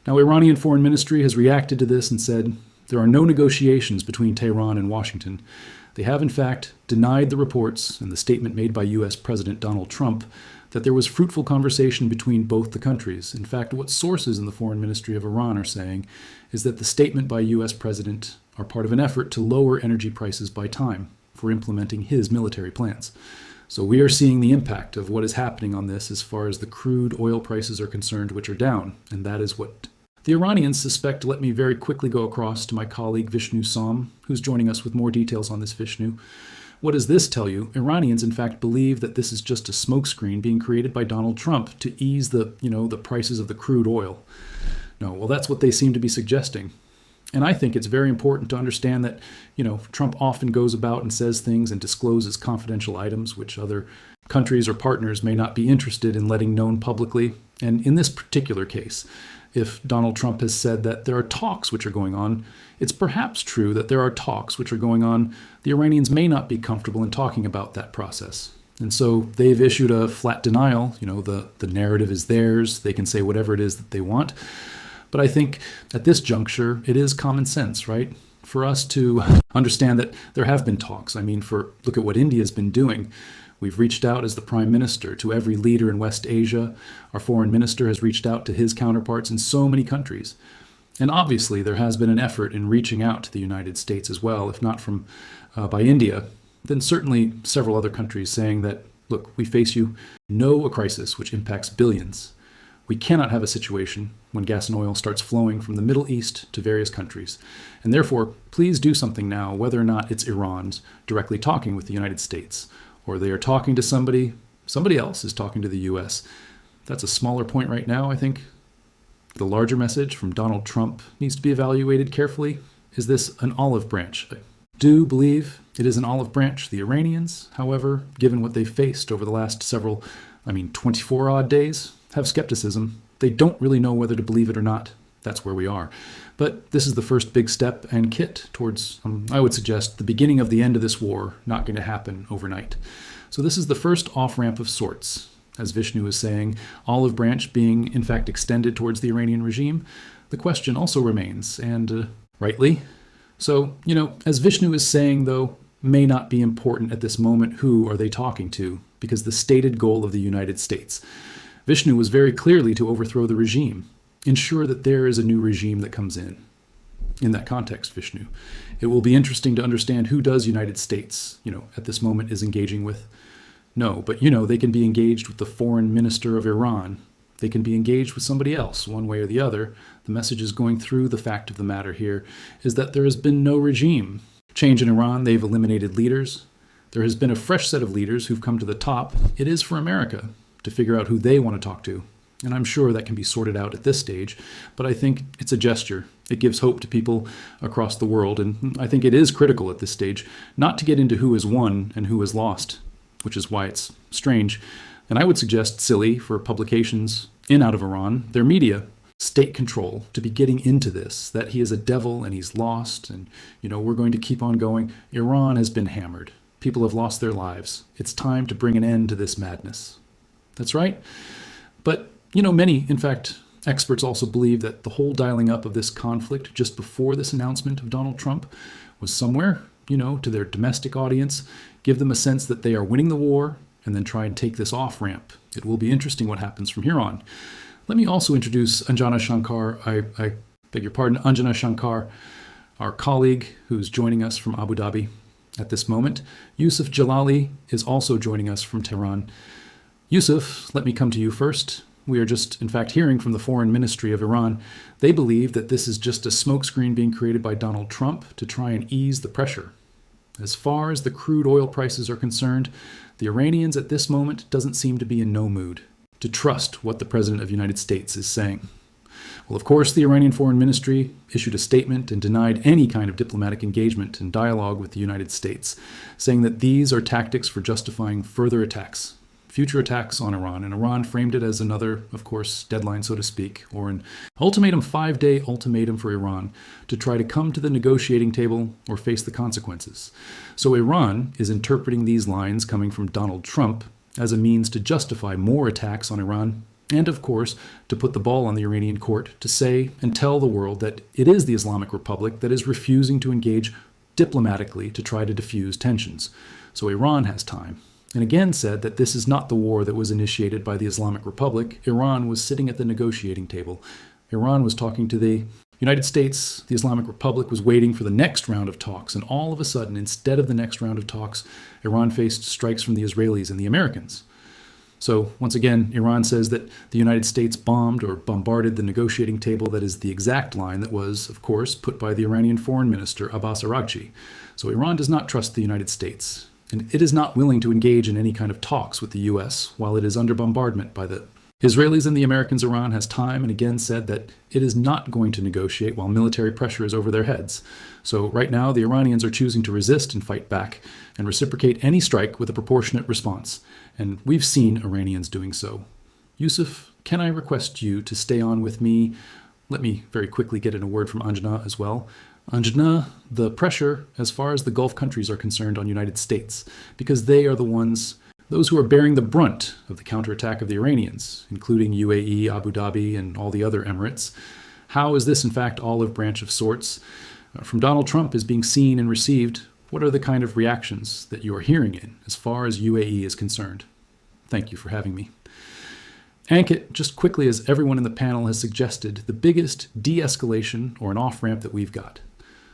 Now, Iranian Foreign Ministry has reacted to this and said there are no negotiations between Tehran and Washington. They have, in fact, denied the reports and the statement made by U.S. President Donald Trump that there was fruitful conversation between both the countries. In fact, what sources in the Foreign Ministry of Iran are saying is that the statement by U.S. President are part of an effort to lower energy prices by time for implementing his military plans. So we are seeing the impact of what is happening on this as far as the crude oil prices are concerned, which are down, and that is what the Iranians suspect. Let me very quickly go across to my colleague Vishnu Som, who's joining us with more details on this. Vishnu, what does this tell you? Iranians, in fact, believe that this is just a smokescreen being created by Donald Trump to ease the prices of the crude oil. No, well, that's what they seem to be suggesting. And I think it's very important to understand that, Trump often goes about and says things and discloses confidential items which other countries or partners may not be interested in letting known publicly. And in this particular case, if Donald Trump has said that there are talks which are going on, it's perhaps true that there are talks which are going on. The Iranians may not be comfortable in talking about that process. And so they've issued a flat denial. The narrative is theirs. They can say whatever it is that they want. But I think at this juncture, it is common sense, right, for us to understand that there have been talks. Look at what India's been doing. We've reached out as the Prime Minister to every leader in West Asia. Our Foreign Minister has reached out to his counterparts in so many countries. And obviously, there has been an effort in reaching out to the United States as well, if not by India, then certainly several other countries saying that, look, we face you, a crisis which impacts billions. We cannot have a situation when gas and oil starts flowing from the Middle East to various countries. And therefore, please do something now, whether or not it's Iran's directly talking with the United States, or they are talking to somebody else is talking to the U.S. That's a smaller point right now, I think. The larger message from Donald Trump needs to be evaluated carefully. Is this an olive branch? I do believe it is an olive branch. The Iranians, however, given what they've faced over the last 24 odd days, have skepticism. They don't really know whether to believe it or not. That's where we are. But this is the first big step and kit towards, I would suggest, the beginning of the end of this war, not going to happen overnight. So this is the first off-ramp of sorts. As Vishnu is saying, olive branch being, in fact, extended towards the Iranian regime. The question also remains, and rightly. So, as Vishnu is saying, though, may not be important at this moment, who are they talking to? Because the stated goal of the United States, Vishnu was very clearly to overthrow the regime, ensure that there is a new regime that comes in. In that context, Vishnu, it will be interesting to understand who does United States, at this moment is engaging with. No, but they can be engaged with the foreign minister of Iran. They can be engaged with somebody else, one way or the other. The message is going through. The fact of the matter here is that there has been no regime change in Iran. They've eliminated leaders. There has been a fresh set of leaders who've come to the top. It is for America to figure out who they want to talk to. And I'm sure that can be sorted out at this stage, but I think it's a gesture. It gives hope to people across the world, and I think it is critical at this stage not to get into who has won and who has lost, which is why it's strange, and I would suggest silly for publications in out of Iran, their media, state control, to be getting into this, that he is a devil and he's lost, and we're going to keep on going. Iran has been hammered. People have lost their lives. It's time to bring an end to this madness. That's right. But many, in fact, experts also believe that the whole dialing up of this conflict just before this announcement of Donald Trump was somewhere, to their domestic audience, give them a sense that they are winning the war and then try and take this off ramp. It will be interesting what happens from here on. Let me also introduce Anjana Shankar, I beg your pardon, Anjana Shankar, our colleague who's joining us from Abu Dhabi at this moment. Yusuf Jalali is also joining us from Tehran. Yusuf, let me come to you first. We are just, in fact, hearing from the Foreign Ministry of Iran. They believe that this is just a smokescreen being created by Donald Trump to try and ease the pressure. As far as the crude oil prices are concerned, the Iranians at this moment doesn't seem to be in no mood to trust what the President of the United States is saying. Well, of course, the Iranian Foreign Ministry issued a statement and denied any kind of diplomatic engagement and dialogue with the United States, saying that these are tactics for justifying further attacks. Future attacks on Iran, and Iran framed it as another, of course, deadline, so to speak, or an ultimatum, 5-day ultimatum for Iran to try to come to the negotiating table or face the consequences. So Iran is interpreting these lines coming from Donald Trump as a means to justify more attacks on Iran and of course, to put the ball on the Iranian court to say and tell the world that it is the Islamic Republic that is refusing to engage diplomatically to try to diffuse tensions. So Iran has time. And again said that this is not the war that was initiated by the Islamic Republic. Iran was sitting at the negotiating table. Iran was talking to the United States. The Islamic Republic was waiting for the next round of talks. And all of a sudden, instead of the next round of talks, Iran faced strikes from the Israelis and the Americans. So once again, Iran says that the United States bombed or bombarded the negotiating table. That is the exact line that was, of course, put by the Iranian Foreign Minister, Abbas Araghchi. So Iran does not trust the United States. And it is not willing to engage in any kind of talks with the U.S. while it is under bombardment by the Israelis and the Americans. Iran has time and again said that it is not going to negotiate while military pressure is over their heads. So right now, the Iranians are choosing to resist and fight back and reciprocate any strike with a proportionate response. And we've seen Iranians doing so. Yusuf, can I request you to stay on with me? Let me very quickly get in a word from Anjana as well. Anjana, the pressure, as far as the Gulf countries are concerned, on United States, because they are the ones, those who are bearing the brunt of the counterattack of the Iranians, including UAE, Abu Dhabi, and all the other emirates. How is this, in fact, olive branch of sorts from Donald Trump is being seen and received? What are the kind of reactions that you are hearing in as far as UAE is concerned? Thank you for having me. Ankit, just quickly, as everyone in the panel has suggested, the biggest de-escalation or an off-ramp that we've got.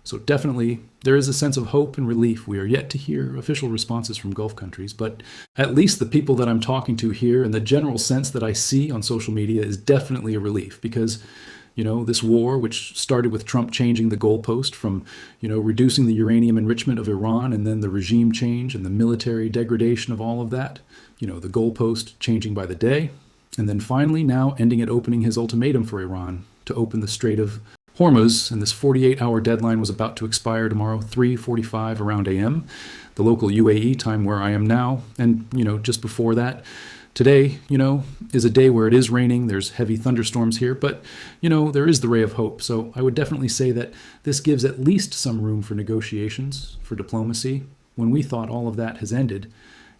So definitely, there is a sense of hope and relief. We are yet to hear official responses from Gulf countries, but at least the people that I'm talking to here and the general sense that I see on social media is definitely a relief because, this war, which started with Trump changing the goalpost from, reducing the uranium enrichment of Iran and then the regime change and the military degradation of all of that, the goalpost changing by the day, and then finally now ending at opening his ultimatum for Iran to open the Strait of Hormuz, and this 48-hour deadline was about to expire tomorrow, 3:45 around a.m., the local UAE time where I am now. And, just before that, today, is a day where it is raining. There's heavy thunderstorms here, but, there is the ray of hope. So I would definitely say that this gives at least some room for negotiations, for diplomacy, when we thought all of that has ended.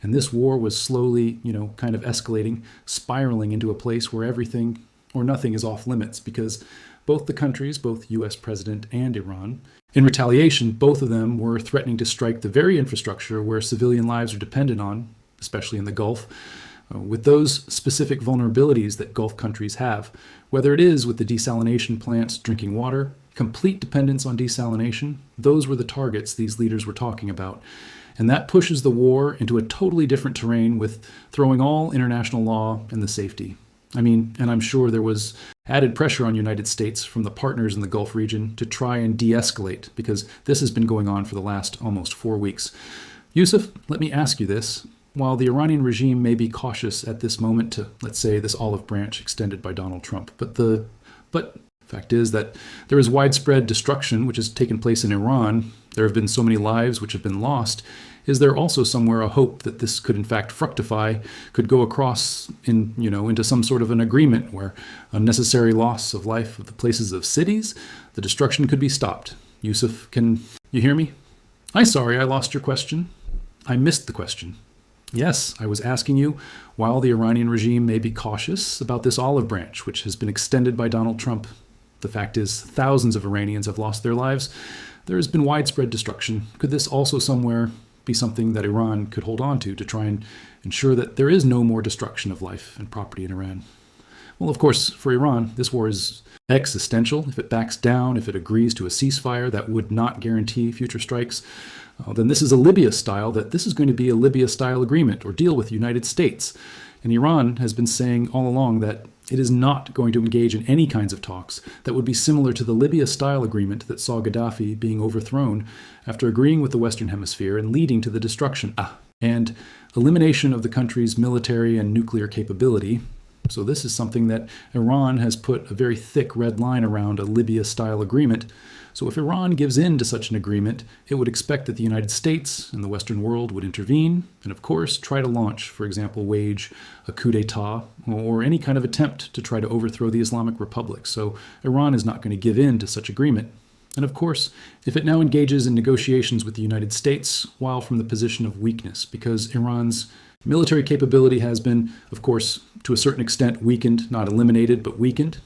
And this war was slowly, kind of escalating, spiraling into a place where everything or nothing is off limits because both the countries, both U.S. President and Iran, in retaliation, both of them were threatening to strike the very infrastructure where civilian lives are dependent on, especially in the Gulf, with those specific vulnerabilities that Gulf countries have, whether it is with the desalination plants, drinking water, complete dependence on desalination. Those were the targets these leaders were talking about. And that pushes the war into a totally different terrain with throwing all international law and the safety. And I'm sure there was added pressure on United States from the partners in the Gulf region to try and de-escalate because this has been going on for the last almost 4 weeks. Yusuf, let me ask you this. While the Iranian regime may be cautious at this moment to, let's say, this olive branch extended by Donald Trump, but the fact is that there is widespread destruction which has taken place in Iran. There have been so many lives which have been lost. Is there also somewhere a hope that this could in fact fructify, could go across into some sort of an agreement where unnecessary loss of life of the places of cities, the destruction could be stopped? Yusuf, can you hear me? I'm sorry, I lost your question. I missed the question. Yes, I was asking you, while the Iranian regime may be cautious about this olive branch, which has been extended by Donald Trump, the fact is thousands of Iranians have lost their lives. There has been widespread destruction. Could this also somewhere be something that Iran could hold on to try and ensure that there is no more destruction of life and property in Iran? Well, of course, for Iran, this war is existential. If it backs down, if it agrees to a ceasefire that would not guarantee future strikes, then this is a Libya-style, that this is going to be a Libya-style agreement or deal with the United States. And Iran has been saying all along that it is not going to engage in any kinds of talks that would be similar to the Libya-style agreement that saw Gaddafi being overthrown after agreeing with the Western Hemisphere and leading to the destruction and elimination of the country's military and nuclear capability. So this is something that Iran has put a very thick red line around, a Libya-style agreement. So if Iran gives in to such an agreement, it would expect that the United States and the Western world would intervene and, of course, try to launch, for example, wage a coup d'etat or any kind of attempt to try to overthrow the Islamic Republic. So Iran is not going to give in to such agreement. And of course, if it now engages in negotiations with the United States, while from the position of weakness, because Iran's Military capability has been, of course, to a certain extent weakened, not eliminated, but weakened.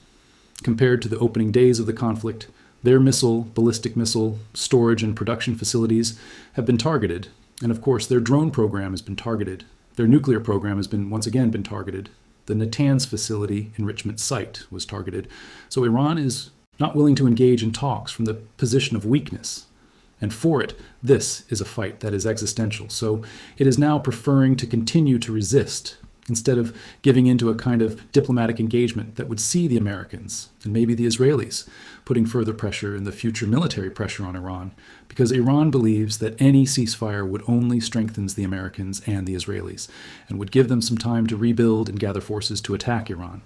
Compared to the opening days of the conflict, their ballistic missile, storage and production facilities have been targeted. And of course, their drone program has been targeted. Their nuclear program has once again been targeted. The Natanz facility enrichment site was targeted. So Iran is not willing to engage in talks from the position of weakness. And for it, this is a fight that is existential. So it is now preferring to continue to resist instead of giving into a kind of diplomatic engagement that would see the Americans and maybe the Israelis putting further pressure and the future military pressure on Iran, because Iran believes that any ceasefire would only strengthen the Americans and the Israelis and would give them some time to rebuild and gather forces to attack Iran.